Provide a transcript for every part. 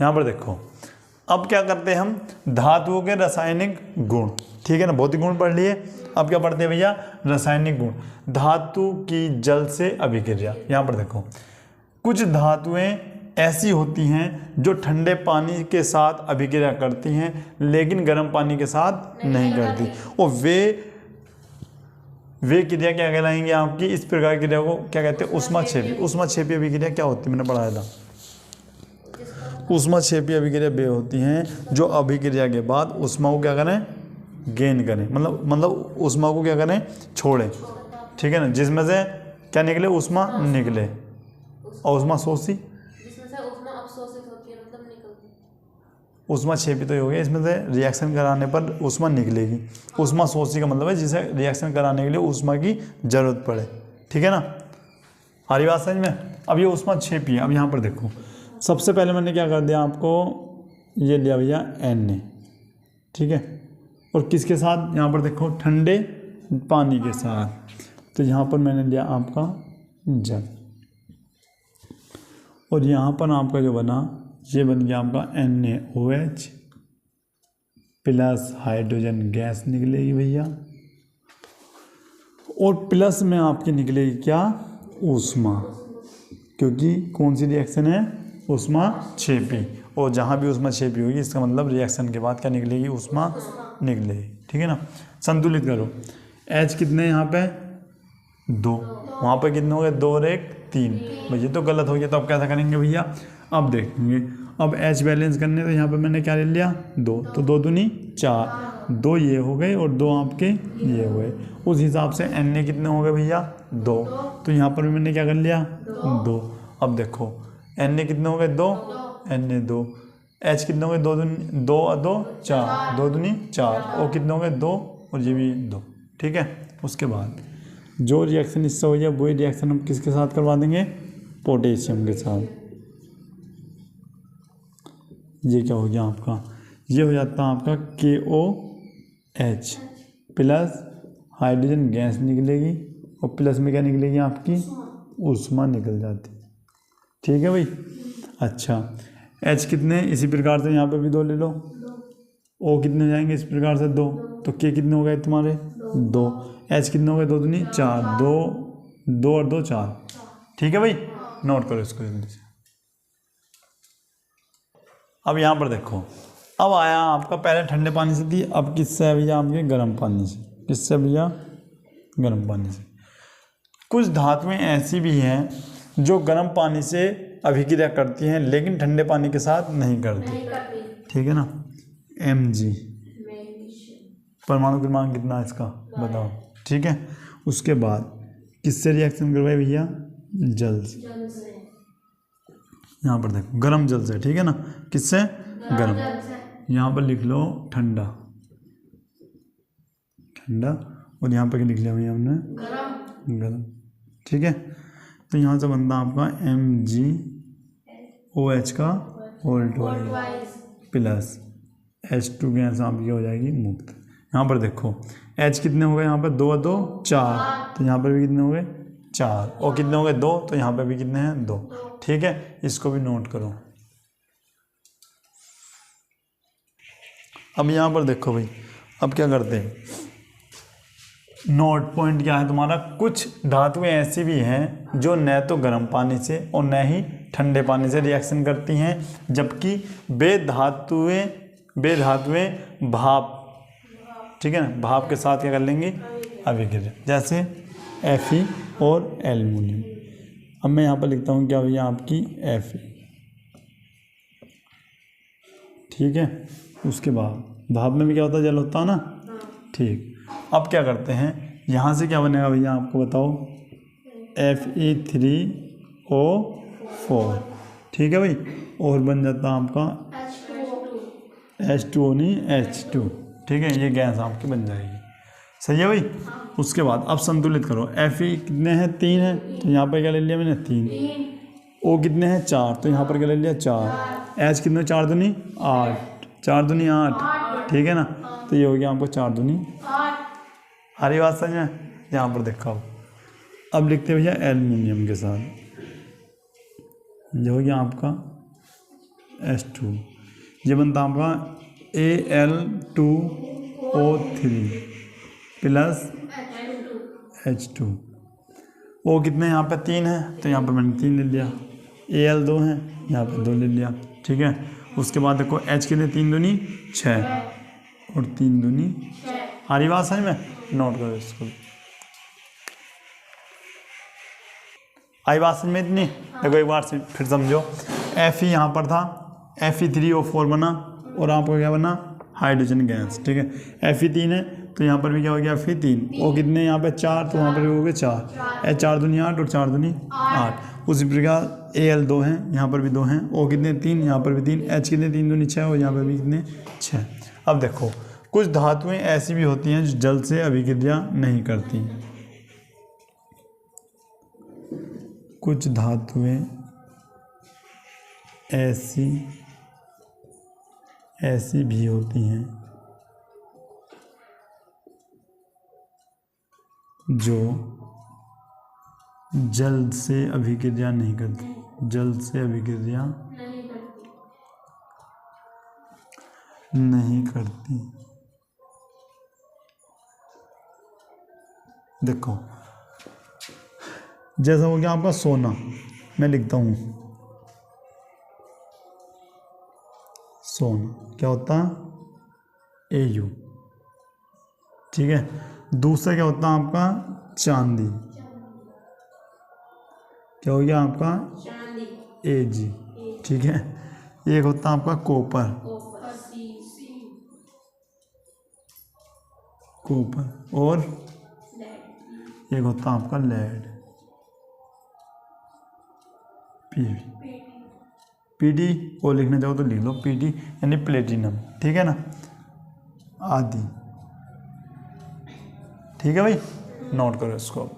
यहाँ पर देखो, अब क्या करते हैं हम, धातुओं के रासायनिक गुण, ठीक है ना, भौतिक गुण पढ़ लिए। अब क्या पढ़ते हैं भैया, रासायनिक गुण। धातु की जल से अभिक्रिया। यहाँ पर देखो, कुछ धातुएं ऐसी होती हैं जो ठंडे पानी के साथ अभिक्रिया करती हैं लेकिन गर्म पानी के साथ नहीं करती, और वे क्रिया क्या कहलाएंगी आपकी, इस प्रकार की क्रिया को क्या कहते हैं, ऊष्माक्षेपी। ऊष्माक्षेपी अभिक्रिया क्या होती है, मैंने पढ़ाया था। ऊष्माक्षेपी अभिक्रिया वे होती हैं जो अभिक्रिया के बाद ऊष्मा को क्या करें, गेन करें, मतलब ऊष्मा को क्या करें, छोड़ें, ठीक है ना, जिसमें से क्या निकले, ऊष्मा निकले। और ऊष्मा शोषी, ऊष्माक्षेपी तो हो गया, इसमें से रिएक्शन कराने पर ऊष्मा निकलेगी। ऊष्मा शोषी का मतलब है जिसे रिएक्शन कराने के लिए ऊष्मा की जरूरत पड़े, ठीक है ना, हमारी बात समझ में। अब ये ऊष्माक्षेपी है। अब यहाँ पर देखो, सबसे पहले मैंने क्या कर दिया आपको, ये लिया भैया Na, ठीक है, और किसके साथ, यहाँ पर देखो ठंडे पानी के साथ, तो यहाँ पर मैंने लिया आपका जल, और यहाँ पर आपका जो बना, ये बन गया आपका NaOH प्लस हाइड्रोजन गैस निकलेगी भैया, और प्लस में आपकी निकलेगी क्या, ऊष्मा, क्योंकि कौन सी रिएक्शन है, ऊष्माक्षेपी, और जहाँ भी ऊष्माक्षेपी होगी इसका मतलब रिएक्शन के बाद क्या निकलेगी, ऊष्मा निकलेगी, ठीक है ना। संतुलित करो, H कितने यहाँ पे, 2, वहाँ पे कितने हो गए, 2 और 1 3, भैया तो गलत हो गया, तो अब कैसा करेंगे भैया, अब देखेंगे। अब H बैलेंस करने, तो यहाँ पे मैंने क्या ले लिया, 2, तो 2 दूनी 4, 2 ये हो गए और 2 आपके ये हो गए। उस हिसाब से Na कितने हो गए भैया, 2, तो यहाँ पर भी मैंने क्या कर लिया, 2। अब देखो Na कितने हो गए, 2, Na 2, H कितने हो गए, 2 दूनी 2 और 2 4, 2 दूनी 4, और कितने हो गए, 2, और ये भी 2, ठीक है। उसके बाद जो रिएक्शन इससे हो जाए वही रिएक्शन हम किसके साथ करवा देंगे, पोटेशियम के साथ। ये क्या हो गया आपका, ये हो जाता है आपका KOH प्लस हाइड्रोजन गैस निकलेगी, और प्लस में क्या निकलेगी आपकी, ऊष्मा निकल जाती, ठीक है भाई। अच्छा, H कितने, इसी प्रकार से यहाँ पे भी 2 ले लो, O कितने हो जाएंगे इस प्रकार से 2, तो K कितने हो गए तुम्हारे, 2, H कितने हो गए, 2 दूनी 4, 2 और 2 4, ठीक है भाई, नोट करो इसको जल्दी से। अब यहाँ पर देखो, अब आया आपका, पहले ठंडे पानी से थी, अब किससे है भैया, आपके गर्म पानी से। किससे भैया, गर्म पानी से। कुछ धातुएं ऐसी भी हैं जो गर्म पानी से अभिक्रिया करती हैं लेकिन ठंडे पानी के साथ नहीं करती, ठीक है ना। Mg परमाणु क्रमांक कितना है इसका बताओ, ठीक है। उसके बाद किससे रिएक्शन करवाए भैया, जल से। यहाँ पर देखो गर्म जल से, ठीक है ना, किससे, गर्म, यहाँ पर लिख लो ठंडा, और यहाँ पर लिख लिया भैया हमने गर्म, ठीक है। तो यहाँ से बनता आपका MgOH का whole twice plus H2 gas आपकी हो जाएगी मुक्त। यहाँ पर देखो H कितने हो गए, यहाँ पर 2 और 2 4, तो यहाँ पर भी कितने हो गए 4, और कितने हो गए 2, तो यहाँ पर भी कितने हैं 2, ठीक है। इसको भी नोट करो। अब यहाँ पर देखो भाई, अब क्या करते हैं, नोट पॉइंट क्या है तुम्हारा, कुछ धातुएं ऐसी भी हैं जो न तो गर्म पानी से और न ही ठंडे पानी से रिएक्शन करती हैं, जबकि वे धातुएं भाप, ठीक है ना, भाप के साथ क्या कर लेंगी, अभिक्रिया, जैसे Fe और एल्युमिनियम। अब मैं यहाँ पर लिखता हूँ क्या भैया, आपकी Fe, ठीक है। उसके बाद भाप में भी क्या होता है, जल होता है ना, ठीक। अब क्या करते हैं, यहाँ से क्या बनेगा भैया आपको बताओ, Fe3O4, ठीक है भाई, और बन जाता है आपका H2O नहीं H2, ठीक है, ये गैस आपकी बन जाएगी, सही है भाई। उसके बाद अब संतुलित करो, Fe कितने हैं, 3 है, तो यहाँ पर क्या ले लिया मैंने 3, O कितने हैं 4, तो यहाँ पर क्या ले लिया 4, H कितने 4 दूनी 8, 4 दूनी 8, ठीक है ना, तो ये हो गया आपको 4 दूनी 8। हरी बात समझ में, यहाँ पर देखा। अब लिखते हैं भैया एल्युमिनियम के साथ, ये हो गया आपका H2, ये बनता आपका Al2O3 प्लस H2। ओ कितने यहाँ पे 3 है, तो यहाँ पर मैंने 3 ले लिया। Al2 है, यहाँ पर 2 ले लिया। ठीक है, उसके बाद देखो H कितने, 3 दूनी 6 और 3 दूनी 6। आ रही बात समझ में? नोट करो इसको। आई बात समझ में इतनी? देखो एक बार फिर समझो। Fe यहाँ पर था, Fe3O4 बना और आपको क्या बना, हाइड्रोजन गैस। ठीक है, Fe3 है तो यहाँ पर भी क्या हो गया, Fe3। ओ कितने यहाँ पे 4, तो वहाँ पर भी हो गए 4। H 4 दूनी 8 और 4 दूनी 8। उसी प्रकार Al2 हैं, यहाँ पर भी 2 हैं। O कितने 3, यहाँ पर भी 3। H कितने 3 दूनी 6 और यहाँ पर भी कितने 6। अब देखो कुछ धातुएं ऐसी भी होती हैं जो जल से अभिक्रिया नहीं करती। कुछ धातुएं ऐसी भी होती हैं जो जल से अभिक्रिया नहीं करती। जल से अभिक्रिया नहीं करती। देखो जैसा हो गया आपका सोना, मैं लिखता हूँ सोना, क्या होता है Au। ठीक है, दूसरा क्या होता है आपका चांदी, क्या हो गया आपका Ag। ठीक है, एक होता है आपका कॉपर, और एक होता है आपका लेड, Pd। और लिखना चाहो तो लिख लो Pd यानी प्लेटिनम। ठीक है ना, आदि। ठीक है भाई, नोट करो इसको।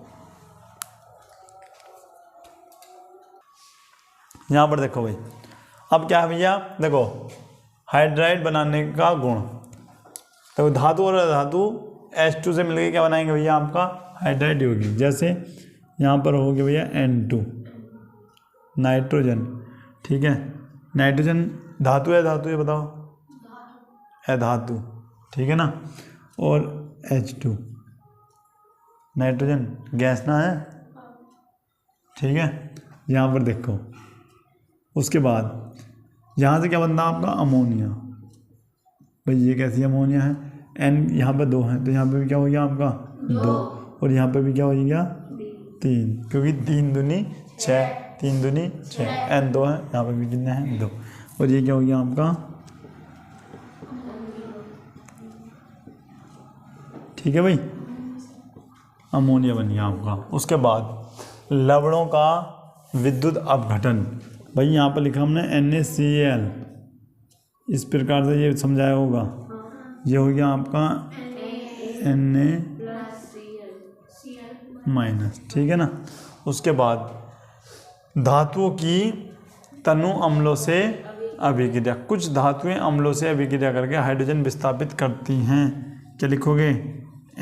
यहाँ पर देखो भाई, अब क्या है भैया, देखो हाइड्राइड बनाने का गुण। तो धातु और धातु H2 से मिलकर क्या बनाएंगे भैया, आपका हाइड्राइड होगी। जैसे यहाँ पर हो गया भैया N2 नाइट्रोजन। ठीक है, नाइट्रोजन धातु है, धातु है बताओ, है धातु। ठीक है ना, और H2 नाइट्रोजन गैस ना है। ठीक है, यहाँ पर देखो, उसके बाद यहाँ से क्या बनता है आपका अमोनिया। भाई ये कैसी अमोनिया है, N यहाँ पर 2 है तो यहाँ पे भी क्या हो गया आपका 2, और यहाँ पे भी क्या हो गया 3, क्योंकि 3 दूनी 6, 3 दूनी 6, N 2 है, यहाँ पे भी कितने हैं 2, और ये क्या हो गया आपका। ठीक है भाई, अमोनिया बन गया आपका। उसके बाद लवणों का विद्युत अपघटन। भाई यहाँ पर लिखा हमने NaCl, इस प्रकार से ये समझाया होगा। ये हो गया आपका Na-। ठीक है ना, उसके बाद धातुओं की तनु अम्लों से अभिक्रिया। कुछ धातुएं अम्लों से अभिक्रिया करके हाइड्रोजन विस्थापित करती हैं। क्या लिखोगे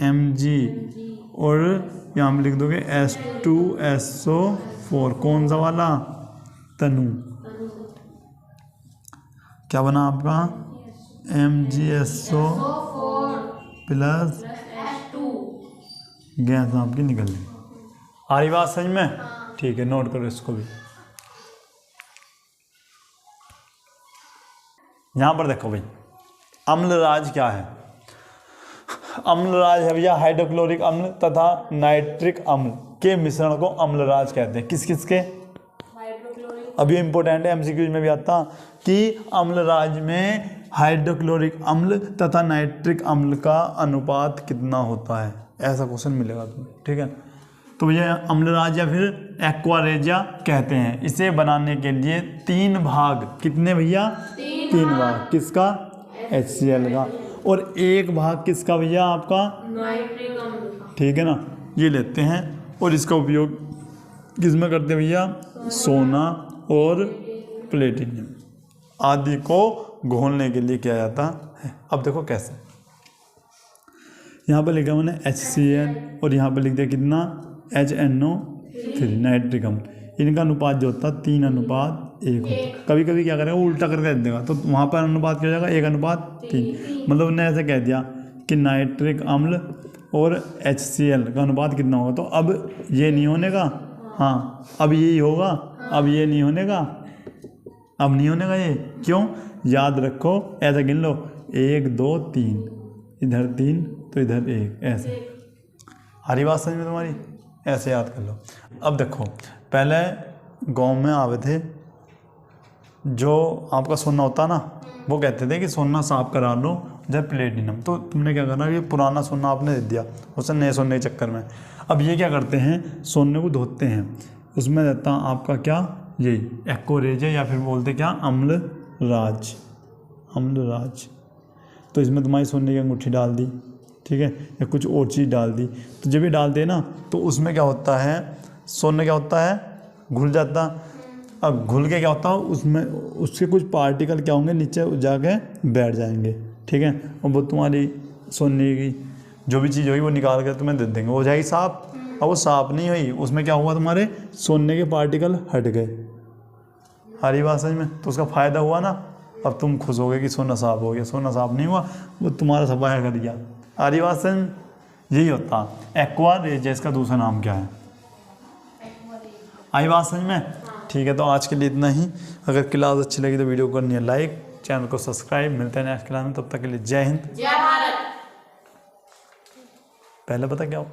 Mg, और यहाँ पे लिख दोगे H2SO4। कौन सा वाला, तनु। क्या बना आपका MgSO प्लस गैस आपकी निकल गई। आ रही बात समझ में? ठीक है, नोट करो इसको भी। यहां पर देखो भाई, अम्लराज क्या है। अम्लराज है भैया हाइड्रोक्लोरिक अम्ल तथा नाइट्रिक अम्ल के मिश्रण को अम्लराज कहते हैं। किस किस के, अभी इंपॉर्टेंट है, एमसीक्यूज में भी आता कि अम्लराज में हाइड्रोक्लोरिक अम्ल तथा नाइट्रिक अम्ल का अनुपात कितना होता है, ऐसा क्वेश्चन मिलेगा तुम्हें। ठीक है, तो भैया अम्लराज या फिर एक्वारेजिया कहते हैं। इसे बनाने के लिए 3 भाग, कितने भैया 3 भाग, किसका HCl का, और 1 भाग किसका भैया आपका नाइट्रिक अम्ल का। ठीक है ना, ये लेते हैं और इसका उपयोग किसमें करते हैं भैया, सोना और प्लेटिनियम आदि को घोलने के लिए किया जाता है। अब देखो कैसे, यहाँ पर लिखा मैंने HCl और यहाँ पर लिख दिया कितना HNO3 नाइट्रिक अम्ल। इनका अनुपात जो होता है 3:1 1 होता है। कभी कभी क्या करेगा उल्टा करके दे देगा, तो वहाँ पर अनुपात क्या हो जाएगा 1:3। मतलब उन्होंने ऐसे कह दिया कि नाइट्रिक अम्ल और HCl का अनुपात कितना होगा, तो अब ये नहीं होने का, हाँ अब यही होगा, अब ये नहीं होने का, अब नहीं होने का ये, क्यों? याद रखो ऐसा गिन लो 1 2 3, इधर 3 तो इधर 1, ऐसे। हरी बात समझ में तुम्हारी? ऐसे याद कर लो। अब देखो पहले गांव में आवे थे, जो आपका सोना होता ना, वो कहते थे कि सोना साफ करा लो जब प्लेटिनम, तो तुमने क्या करना, ये पुराना सोना आपने दे दिया उसे नए सोने के चक्कर में। अब ये क्या करते हैं, सोने को धोते हैं, उसमें रहता आपका क्या, यही एक्वरेज है, या फिर बोलते क्या, अम्लराज, अम्लराज। तो इसमें तुम्हारी सोने की अंगूठी डाल दी, ठीक है, या कुछ और चीज़ डाल दी, तो जब ये डालते हैं ना तो उसमें क्या होता है, सोने क्या होता है, घुल जाता। अब घुल के क्या होता है, उसमें उसके कुछ पार्टिकल क्या होंगे, नीचे जाके बैठ जाएंगे, ठीक है, और वो तुम्हारी सोने की जो भी चीज़ होगी वो निकाल कर तुम्हें दे देंगे, हो जाएगी साफ। अब वो साफ नहीं हुई, उसमें क्या हुआ, तुम्हारे सोने के पार्टिकल हट गए। हरी बात समझ में? तो उसका फ़ायदा हुआ ना, अब तुम खुश हो गए कि सोना साफ हो गया। सोना साफ नहीं हुआ, वो तुम्हारा सफाया कर दिया। हरी बात समझ? यही होता एक्वा रेजेस का दूसरा नाम क्या है? आई बात समझ में? ठीक है, तो आज के लिए इतना ही। अगर क्लास अच्छी लगी तो वीडियो को करनी है लाइक, चैनल को सब्सक्राइब। मिलते हैं नेक्स्ट क्लास में, तब तक के लिए जय हिंद, जय भारत। पहले पता क्या हो